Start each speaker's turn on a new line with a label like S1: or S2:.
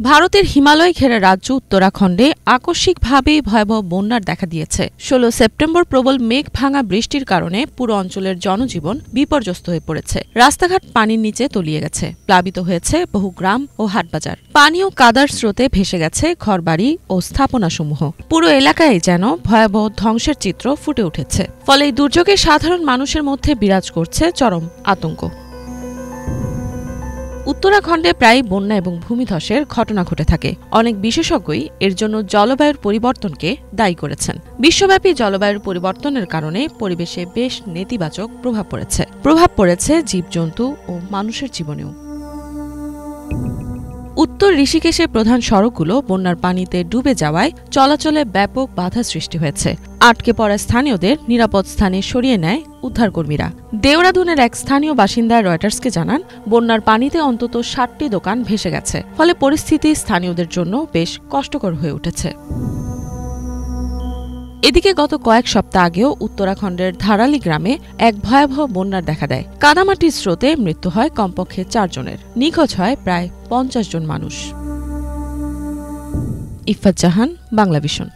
S1: ভারতের হিমালয় ঘেরা রাজ্য উত্তরাখণ্ডে আকস্মিকভাবেই ভয়াবহ বন্যার দেখা দিয়েছে। ১৬ সেপ্টেম্বর প্রবল মেঘ ভাঙা বৃষ্টির কারণে পুরো অঞ্চলের জনজীবন বিপর্যস্ত হয়ে পড়েছে। রাস্তাঘাট পানির নিচে তলিয়ে গেছে, প্লাবিত হয়েছে বহু গ্রাম ও হাটবাজার। পানি ও কাদার স্রোতে ভেসে গেছে ঘরবাড়ি ও স্থাপনাসমূহ। পুরো এলাকায় যেন ভয়াবহ ধ্বংসের চিত্র ফুটে উঠেছে। ফলে এই দুর্যোগে সাধারণ মানুষের মধ্যে বিরাজ করছে চরম আতঙ্ক। উত্তরাখণ্ডে প্রায় বন্যা এবং ভূমিধসের ঘটনা ঘটে থাকে। অনেক বিশেষজ্ঞই এর জন্য জলবায়ুর পরিবর্তনকে দায়ী করেছেন। বিশ্বব্যাপী জলবায়ুর পরিবর্তনের কারণে পরিবেশে বেশ নেতিবাচক প্রভাব পড়েছে জীবজন্তু ও মানুষের জীবনেও। উত্তর ঋষিকেশের প্রধান সড়কগুলো বন্যার পানিতে ডুবে যাওয়ায় চলাচলে ব্যাপক বাধা সৃষ্টি হয়েছে। আটকে পড়া স্থানীয়দের নিরাপদ স্থানে সরিয়ে নেয় উদ্ধারকর্মীরা। দেওরাদুনের এক স্থানীয় বাসিন্দা রয়টার্সকে জানান, বন্যার পানিতে অন্তত ৬০টি দোকান ভেসে গেছে। ফলে পরিস্থিতি স্থানীয়দের জন্য বেশ কষ্টকর হয়ে উঠেছে। এদিকে গত কয়েক সপ্তাহ আগেও উত্তরাখণ্ডের ধারালি গ্রামে এক ভয়াবহ বন্যার দেখা দেয়। কাদামাটির স্রোতে মৃত্যু হয় কমপক্ষে ৪ জনের, নিখোঁজ হয় প্রায় ৫০ জন মানুষ। ইফাত জাহান, বাংলা ভিশন।